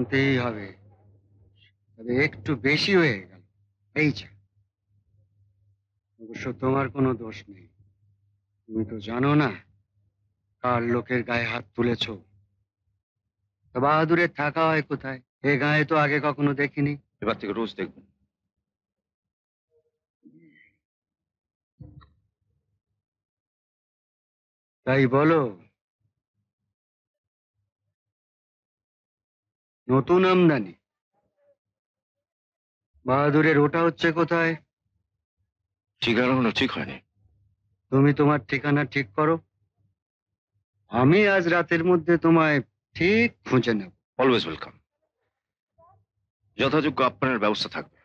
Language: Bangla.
মানতেই হবে, তবে একটু বেশি হয়ে গেল। এই যা, অবশ্য তোমার কোনো দোষ নেই। তুমি তো জানো না কার লোকের গায়ে হাত তুলেছো। তা বাহাদুরের থাকা হয় কোথায়? এ গায়ে তো আগে কখনো দেখিনি। এবার থেকে রোজ দেখবেন। তাই বলো, নতুন আমদানি? বাহাদুরের ওটা হচ্ছে কোথায়? ঠিকানা ঠিক হয়নি। তুমি তোমার ঠিকানা ঠিক করো, আমি আজ রাতের মধ্যে তোমায় ঠিক খুঁজে নেব। Always welcome. যথাযোগ্য আপনার ব্যবস্থা থাকবে।